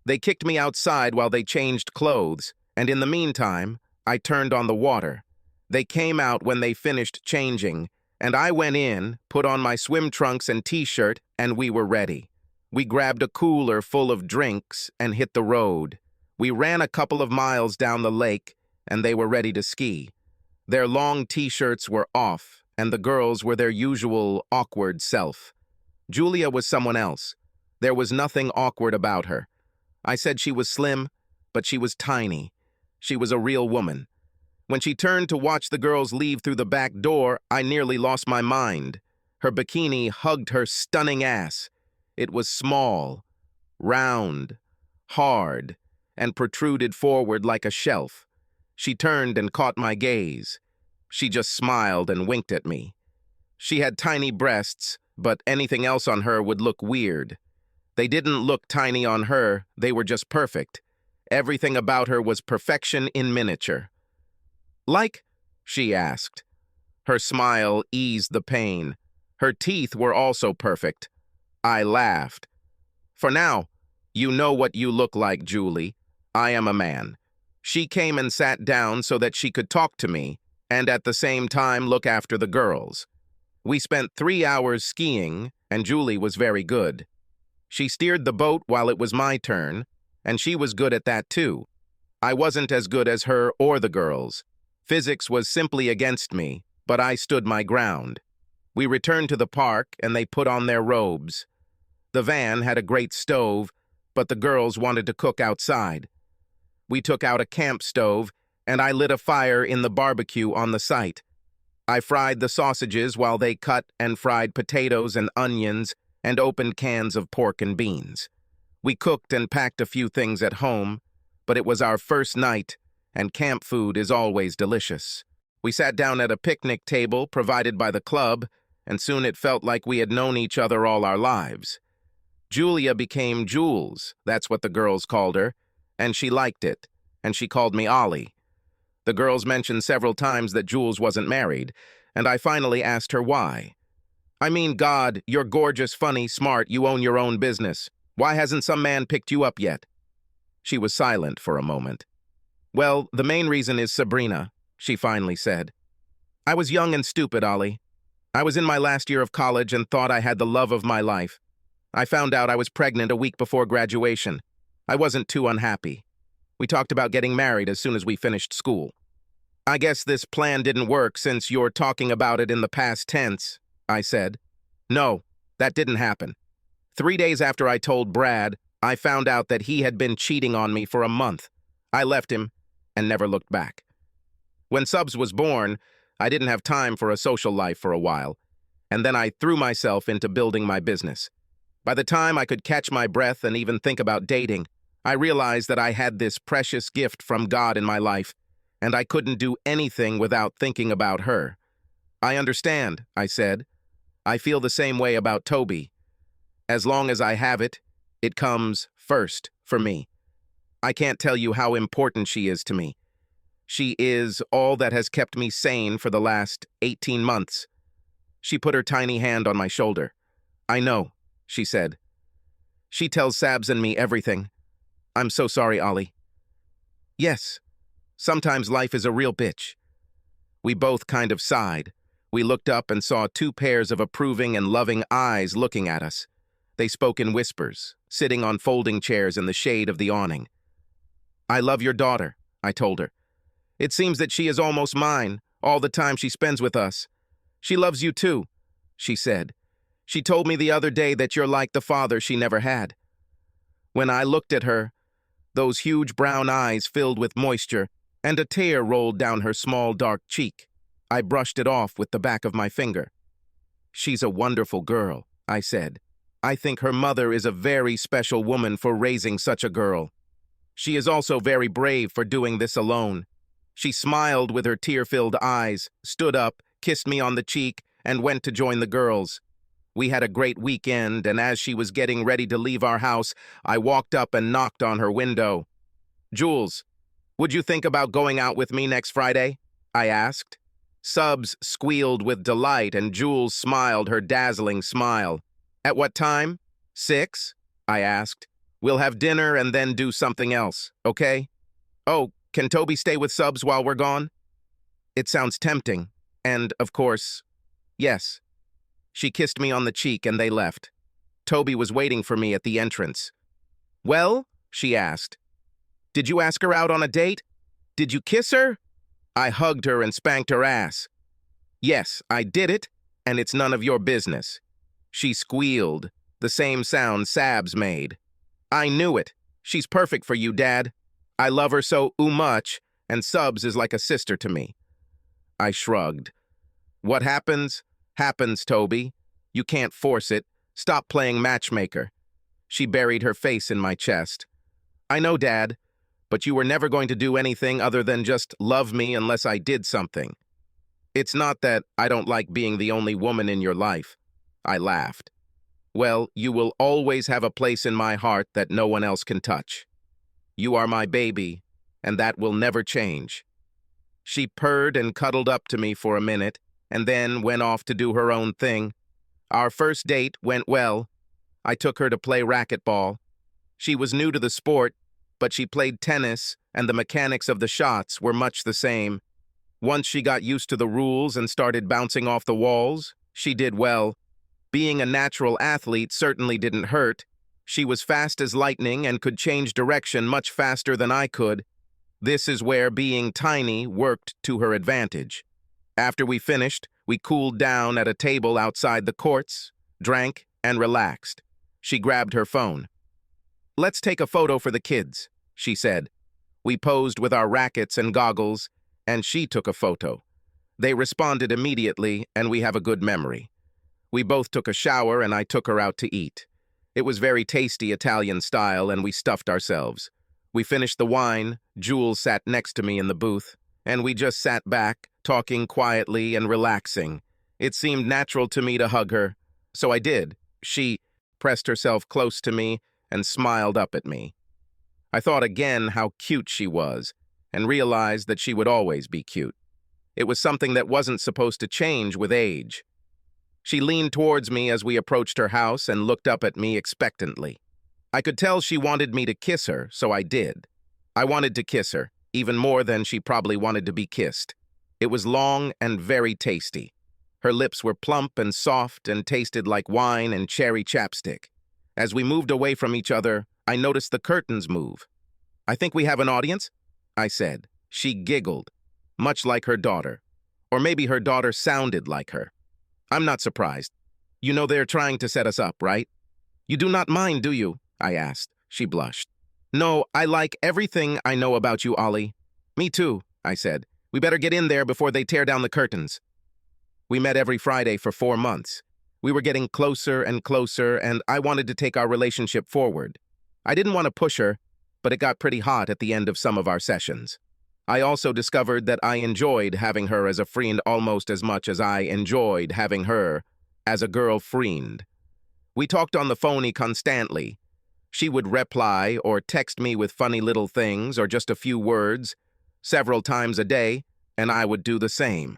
They kicked me outside while they changed clothes, and in the meantime, I turned on the water. They came out when they finished changing, and I went in, put on my swim trunks and t-shirt, and we were ready. We grabbed a cooler full of drinks and hit the road. We ran a couple of miles down the lake, and they were ready to ski. Their long t-shirts were off, and the girls were their usual awkward self. Julia was someone else. There was nothing awkward about her. I said she was slim, but she was tiny. She was a real woman. When she turned to watch the girls leave through the back door, I nearly lost my mind. Her bikini hugged her stunning ass. It was small, round, hard, and protruded forward like a shelf. She turned and caught my gaze. She just smiled and winked at me. She had tiny breasts, but anything else on her would look weird. They didn't look tiny on her, they were just perfect. Everything about her was perfection in miniature. Like? She asked. Her smile eased the pain. Her teeth were also perfect. I laughed. For now, you know what you look like, Julie. I am a man. She came and sat down so that she could talk to me, and at the same time look after the girls. We spent 3 hours skiing, and Julie was very good. She steered the boat while it was my turn, and she was good at that too. I wasn't as good as her or the girls. Physics was simply against me, but I stood my ground. We returned to the park, and they put on their robes. The van had a great stove, but the girls wanted to cook outside. We took out a camp stove, and I lit a fire in the barbecue on the site. I fried the sausages while they cut and fried potatoes and onions and opened cans of pork and beans. We cooked and packed a few things at home, but it was our first night, and camp food is always delicious. We sat down at a picnic table provided by the club, and soon it felt like we had known each other all our lives. Julia became Jules, that's what the girls called her, and she liked it, and she called me Ollie. The girls mentioned several times that Jules wasn't married, and I finally asked her why. I mean, God, you're gorgeous, funny, smart, you own your own business. Why hasn't some man picked you up yet? She was silent for a moment. Well, the main reason is Sabrina, she finally said. I was young and stupid, Ollie. I was in my last year of college and thought I had the love of my life. I found out I was pregnant a week before graduation. I wasn't too unhappy. We talked about getting married as soon as we finished school. I guess this plan didn't work since you're talking about it in the past tense, I said. No, that didn't happen. 3 days after I told Brad, I found out that he had been cheating on me for a month. I left him and never looked back. When Subs was born, I didn't have time for a social life for a while, and then I threw myself into building my business. By the time I could catch my breath and even think about dating, I realized that I had this precious gift from God in my life, and I couldn't do anything without thinking about her. I understand, I said. I feel the same way about Toby. As long as I have it, it comes first for me. I can't tell you how important she is to me. She is all that has kept me sane for the last 18 months. She put her tiny hand on my shoulder. I know, she said. She tells Sabs and me everything. I'm so sorry, Ollie. Yes, sometimes life is a real bitch. We both kind of sighed. We looked up and saw 2 pairs of approving and loving eyes looking at us. They spoke in whispers, sitting on folding chairs in the shade of the awning. I love your daughter, I told her. It seems that she is almost mine, all the time she spends with us. She loves you too, she said. She told me the other day that you're like the father she never had. When I looked at her, those huge brown eyes filled with moisture, and a tear rolled down her small dark cheek. I brushed it off with the back of my finger. She's a wonderful girl, I said. I think her mother is a very special woman for raising such a girl. She is also very brave for doing this alone. She smiled with her tear-filled eyes, stood up, kissed me on the cheek, and went to join the girls. We had a great weekend, and as she was getting ready to leave our house, I walked up and knocked on her window. Jules, would you think about going out with me next Friday? I asked. Subs squealed with delight, and Jules smiled her dazzling smile. At what time? 6? I asked. We'll have dinner and then do something else, okay? Oh, can Toby stay with Subs while we're gone? It sounds tempting, and, of course, yes. She kissed me on the cheek and they left. Toby was waiting for me at the entrance. Well, she asked. Did you ask her out on a date? Did you kiss her? I hugged her and spanked her ass. Yes, I did it, and it's none of your business. She squealed, the same sound Sabs made. I knew it. She's perfect for you, Dad. I love her so much, and Subs is like a sister to me. I shrugged. What happens, happens, Toby. You can't force it. Stop playing matchmaker. She buried her face in my chest. I know, Dad, but you were never going to do anything other than just love me unless I did something. It's not that I don't like being the only woman in your life. I laughed. Well, you will always have a place in my heart that no one else can touch. You are my baby, and that will never change. She purred and cuddled up to me for a minute, and then went off to do her own thing. Our first date went well. I took her to play racquetball. She was new to the sport, but she played tennis, and the mechanics of the shots were much the same. Once she got used to the rules and started bouncing off the walls, she did well. Being a natural athlete certainly didn't hurt. She was fast as lightning and could change direction much faster than I could. This is where being tiny worked to her advantage. After we finished, we cooled down at a table outside the courts, drank, and relaxed. She grabbed her phone. Let's take a photo for the kids, she said. We posed with our rackets and goggles, and she took a photo. They responded immediately, and we have a good memory. We both took a shower, and I took her out to eat. It was very tasty Italian style, and we stuffed ourselves. We finished the wine, Jules sat next to me in the booth, and we just sat back, talking quietly and relaxing. It seemed natural to me to hug her, so I did. She pressed herself close to me and smiled up at me. I thought again how cute she was, and realized that she would always be cute. It was something that wasn't supposed to change with age. She leaned towards me as we approached her house and looked up at me expectantly. I could tell she wanted me to kiss her, so I did. I wanted to kiss her, even more than she probably wanted to be kissed. It was long and very tasty. Her lips were plump and soft and tasted like wine and cherry chapstick. As we moved away from each other, I noticed the curtains move. "I think we have an audience," I said. She giggled, much like her daughter. Or maybe her daughter sounded like her. "I'm not surprised. You know they're trying to set us up, right?" "You do not mind, do you?" I asked. She blushed. "No, I like everything I know about you, Ollie." "Me too," I said. "We better get in there before they tear down the curtains." We met every Friday for 4 months. We were getting closer and closer, and I wanted to take our relationship forward. I didn't want to push her, but it got pretty hot at the end of some of our sessions. I also discovered that I enjoyed having her as a friend almost as much as I enjoyed having her as a girlfriend. We talked on the phone constantly. She would reply or text me with funny little things or just a few words several times a day, and I would do the same.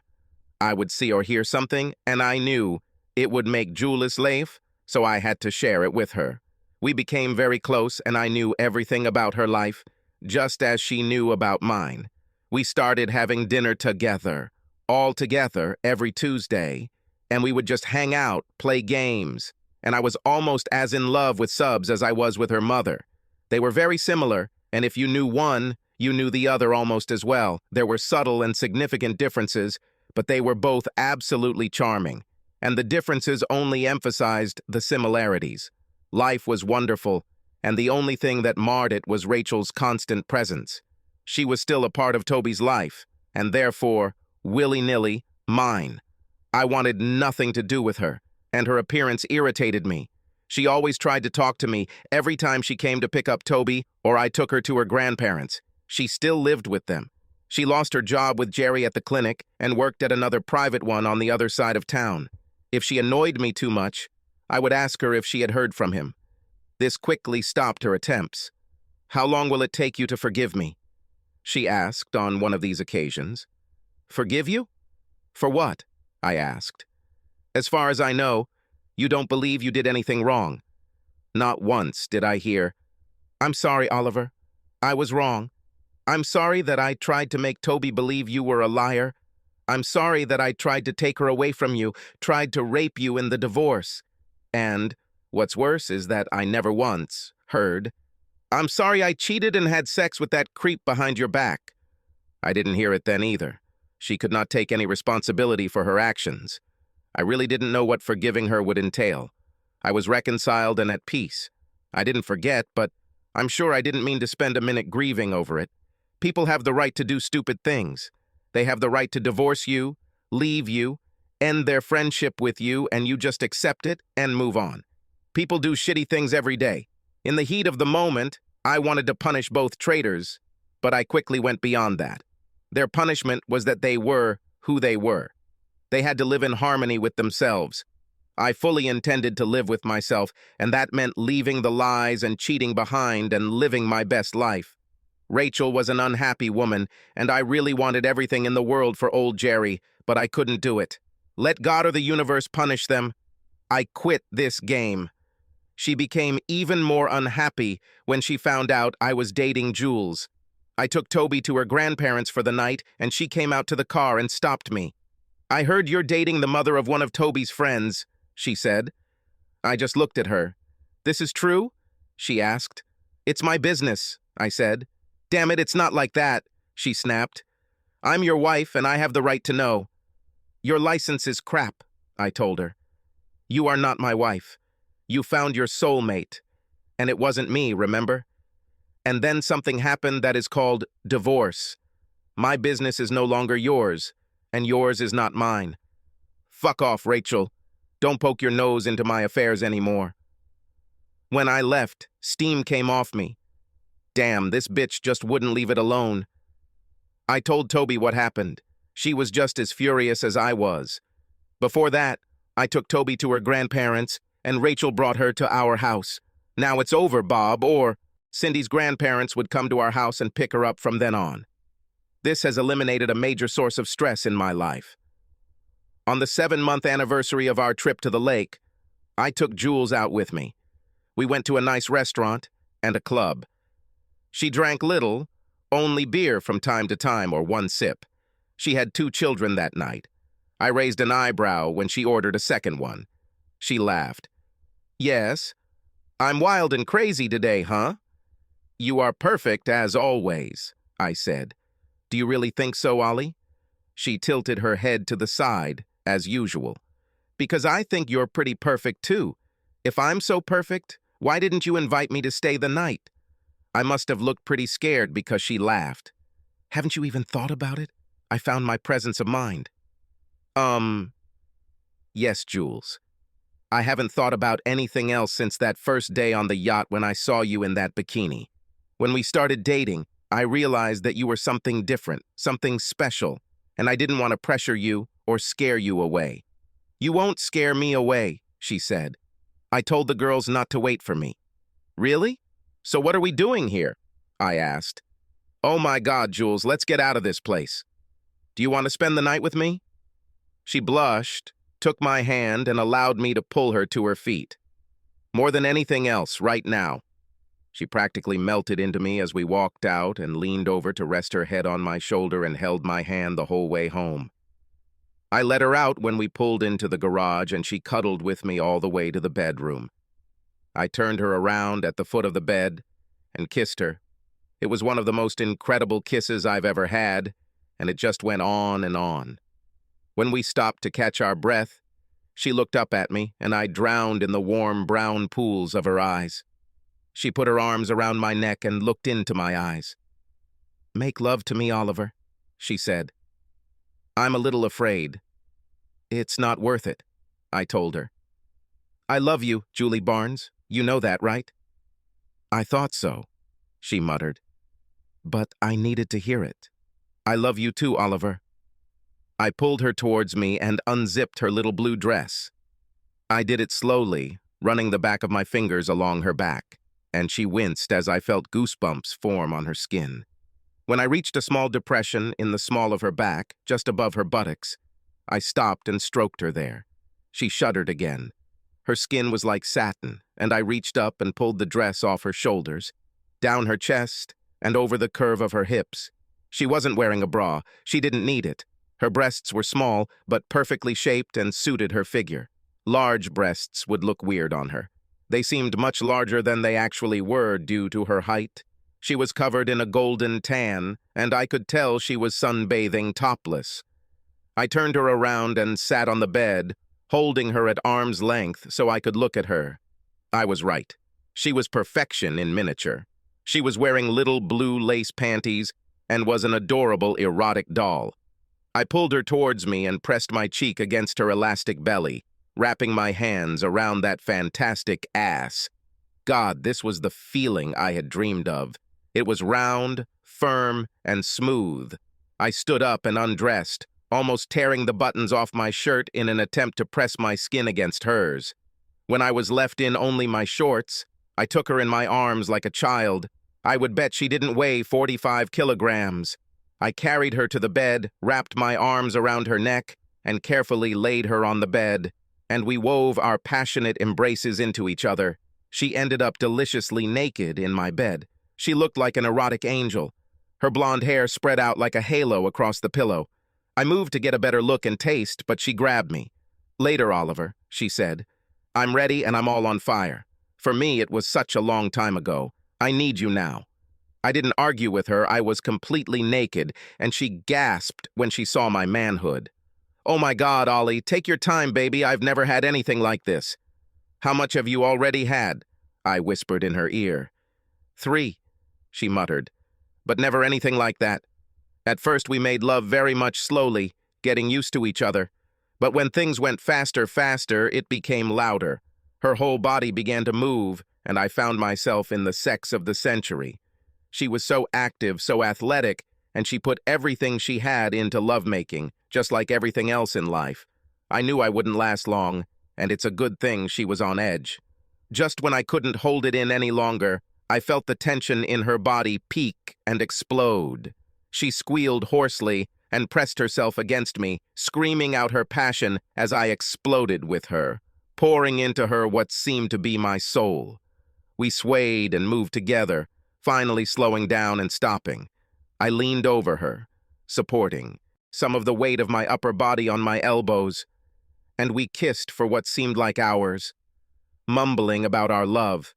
I would see or hear something, and I knew it would make Julius laugh, so I had to share it with her. We became very close, and I knew everything about her life, just as she knew about mine. We started having dinner together, all together, every Tuesday, and we would just hang out, play games, and I was almost as in love with Subs as I was with her mother. They were very similar, and if you knew one, you knew the other almost as well. There were subtle and significant differences, but they were both absolutely charming, and the differences only emphasized the similarities. Life was wonderful, and the only thing that marred it was Rachel's constant presence. She was still a part of Toby's life, and therefore, willy-nilly, mine. I wanted nothing to do with her, and her appearance irritated me. She always tried to talk to me every time she came to pick up Toby or I took her to her grandparents. She still lived with them. She lost her job with Jerry at the clinic and worked at another private one on the other side of town. If she annoyed me too much, I would ask her if she had heard from him. This quickly stopped her attempts. "How long will it take you to forgive me?" she asked on one of these occasions. "Forgive you? For what?" I asked. "As far as I know, you don't believe you did anything wrong." Not once did I hear, "I'm sorry, Oliver. I was wrong. I'm sorry that I tried to make Toby believe you were a liar. I'm sorry that I tried to take her away from you, tried to rape you in the divorce. And what's worse is that I never once heard, 'I'm sorry I cheated and had sex with that creep behind your back.'" I didn't hear it then either. She could not take any responsibility for her actions. I really didn't know what forgiving her would entail. I was reconciled and at peace. I didn't forget, but I'm sure I didn't mean to spend a minute grieving over it. People have the right to do stupid things. They have the right to divorce you, leave you, end their friendship with you, and you just accept it and move on. People do shitty things every day. In the heat of the moment, I wanted to punish both traitors, but I quickly went beyond that. Their punishment was that they were who they were. They had to live in harmony with themselves. I fully intended to live with myself, and that meant leaving the lies and cheating behind and living my best life. Rachel was an unhappy woman, and I really wanted everything in the world for old Jerry, but I couldn't do it. Let God or the universe punish them. I quit this game. She became even more unhappy when she found out I was dating Jules. I took Toby to her grandparents for the night, and she came out to the car and stopped me. "I heard you're dating the mother of one of Toby's friends," she said. I just looked at her. "This is true?" she asked. "It's my business," I said. "Damn it, it's not like that," she snapped. "I'm your wife, and I have the right to know." "Your license is crap," I told her. "You are not my wife. You found your soulmate. And it wasn't me, remember? And then something happened that is called divorce. My business is no longer yours, and yours is not mine. Fuck off, Rachel. Don't poke your nose into my affairs anymore." When I left, steam came off me. Damn, this bitch just wouldn't leave it alone. I told Toby what happened. She was just as furious as I was. Before that, I took Toby to her grandparents, and Rachel brought her to our house. Now it's over, Bob, or Cindy's grandparents would come to our house and pick her up from then on. This has eliminated a major source of stress in my life. On the 7-month anniversary of our trip to the lake, I took Jules out with me. We went to a nice restaurant and a club. She drank little, only beer from time to time or one sip. She had 2 children that night. I raised an eyebrow when she ordered a second one. She laughed. "Yes, I'm wild and crazy today, huh?" "You are perfect as always," I said. "Do you really think so, Ollie?" She tilted her head to the side, as usual. "Because I think you're pretty perfect, too. If I'm so perfect, why didn't you invite me to stay the night?" I must have looked pretty scared because she laughed. "Haven't you even thought about it?" I found my presence of mind. Yes, Jules. I haven't thought about anything else since that first day on the yacht when I saw you in that bikini. When we started dating, I realized that you were something different, something special, and I didn't want to pressure you or scare you away. "You won't scare me away," she said. "I told the girls not to wait for me." "Really? So what are we doing here?" I asked. "Oh my God, Jules, let's get out of this place. Do you want to spend the night with me?" She blushed, took my hand, and allowed me to pull her to her feet. "More than anything else, right now." She practically melted into me as we walked out and leaned over to rest her head on my shoulder and held my hand the whole way home. I let her out when we pulled into the garage, and she cuddled with me all the way to the bedroom. I turned her around at the foot of the bed and kissed her. It was one of the most incredible kisses I've ever had, and it just went on and on. When we stopped to catch our breath, she looked up at me, and I drowned in the warm brown pools of her eyes. She put her arms around my neck and looked into my eyes. "Make love to me, Oliver," she said. "I'm a little afraid." "It's not worth it," I told her. "I love you, Julie Barnes. You know that, right?" "I thought so," she muttered. "But I needed to hear it. I love you too, Oliver." I pulled her towards me and unzipped her little blue dress. I did it slowly, running the back of my fingers along her back, and she winced as I felt goosebumps form on her skin. When I reached a small depression in the small of her back, just above her buttocks, I stopped and stroked her there. She shuddered again. Her skin was like satin, and I reached up and pulled the dress off her shoulders, down her chest, and over the curve of her hips. She wasn't wearing a bra. She didn't need it. Her breasts were small, but perfectly shaped and suited her figure. Large breasts would look weird on her. They seemed much larger than they actually were due to her height. She was covered in a golden tan, and I could tell she was sunbathing topless. I turned her around and sat on the bed, holding her at arm's length so I could look at her. I was right. She was perfection in miniature. She was wearing little blue lace panties and was an adorable erotic doll. I pulled her towards me and pressed my cheek against her elastic belly, wrapping my hands around that fantastic ass. God, this was the feeling I had dreamed of. It was round, firm, and smooth. I stood up and undressed, almost tearing the buttons off my shirt in an attempt to press my skin against hers. When I was left in only my shorts, I took her in my arms like a child. I would bet she didn't weigh 45 kilograms. I carried her to the bed, wrapped my arms around her neck, and carefully laid her on the bed, and we wove our passionate embraces into each other. She ended up deliciously naked in my bed. She looked like an erotic angel. Her blonde hair spread out like a halo across the pillow. I moved to get a better look and taste, but she grabbed me. "Later, Oliver," she said. "I'm ready and I'm all on fire. For me, it was such a long time ago. I need you now." I didn't argue with her. I was completely naked, and she gasped when she saw my manhood. "Oh my God, Ollie, take your time, baby. I've never had anything like this." "How much have you already had?" I whispered in her ear. 3, she muttered, "but never anything like that. At first we made love very much slowly, getting used to each other. But when things went faster, it became louder. Her whole body began to move, and I found myself in the sex of the century. She was so active, so athletic, and she put everything she had into lovemaking, just like everything else in life. I knew I wouldn't last long, and it's a good thing she was on edge. Just when I couldn't hold it in any longer, I felt the tension in her body peak and explode. She squealed hoarsely, and pressed herself against me, screaming out her passion as I exploded with her, pouring into her what seemed to be my soul. We swayed and moved together, finally slowing down and stopping. I leaned over her, supporting, some of the weight of my upper body on my elbows, and we kissed for what seemed like hours, mumbling about our love.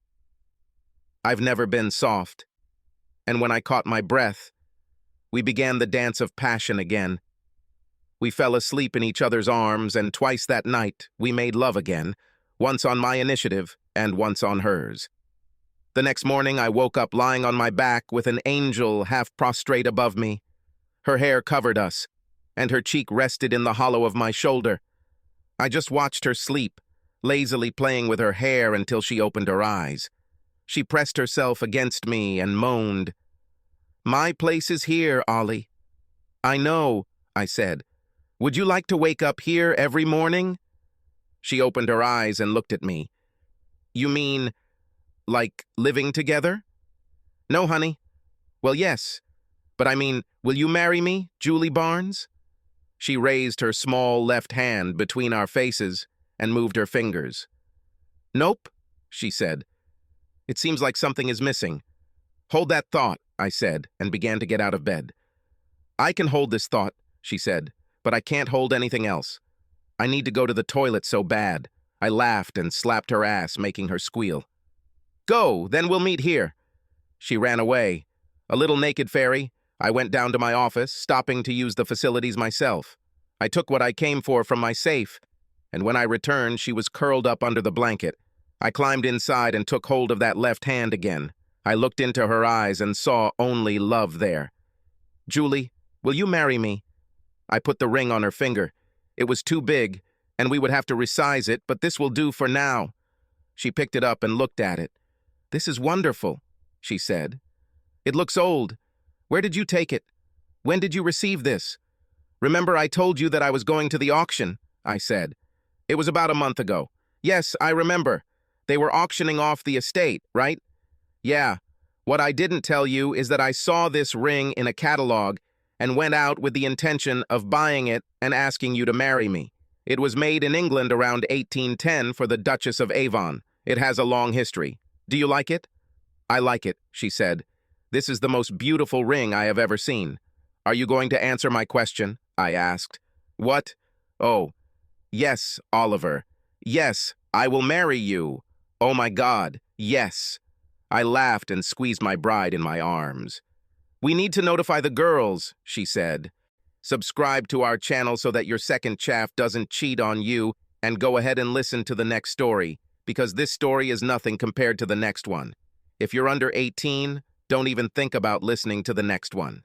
I've never been soft, and when I caught my breath, we began the dance of passion again. We fell asleep in each other's arms, and twice that night we made love again, once on my initiative and once on hers. The next morning I woke up lying on my back with an angel half prostrate above me. Her hair covered us, and her cheek rested in the hollow of my shoulder. I just watched her sleep, lazily playing with her hair until she opened her eyes. She pressed herself against me and moaned, "My place is here, Ollie." "I know," I said. "Would you like to wake up here every morning?" She opened her eyes and looked at me. "You mean, like living together?" "No, honey." "Well, yes. But I mean, will you marry me, Julie Barnes?" She raised her small left hand between our faces and moved her fingers. "Nope," she said. "It seems like something is missing." "Hold that thought," I said, and began to get out of bed. "I can hold this thought," she said, "but I can't hold anything else. I need to go to the toilet so bad." I laughed and slapped her ass, making her squeal. "Go, then we'll meet here." She ran away. A little naked fairy, I went down to my office, stopping to use the facilities myself. I took what I came for from my safe, and when I returned, she was curled up under the blanket. I climbed inside and took hold of that left hand again. I looked into her eyes and saw only love there. "Julie, will you marry me?" I put the ring on her finger. It was too big, and we would have to resize it, but this will do for now. She picked it up and looked at it. "This is wonderful," she said. "It looks old. Where did you take it? When did you receive this?" "Remember I told you that I was going to the auction?" I said. "It was about a month ago." "Yes, I remember. They were auctioning off the estate, right?" "Yeah. What I didn't tell you is that I saw this ring in a catalog and went out with the intention of buying it and asking you to marry me. It was made in England around 1810 for the Duchess of Avon. It has a long history. Do you like it?" "I like it," she said. "This is the most beautiful ring I have ever seen." "Are you going to answer my question?" I asked. "What?" "Oh, yes, Oliver. Yes, I will marry you. Oh my God, yes." I laughed and squeezed my bride in my arms. "We need to notify the girls," she said. "Subscribe to our channel so that your second chaff doesn't cheat on you, and go ahead and listen to the next story, because this story is nothing compared to the next one. If you're under 18, don't even think about listening to the next one."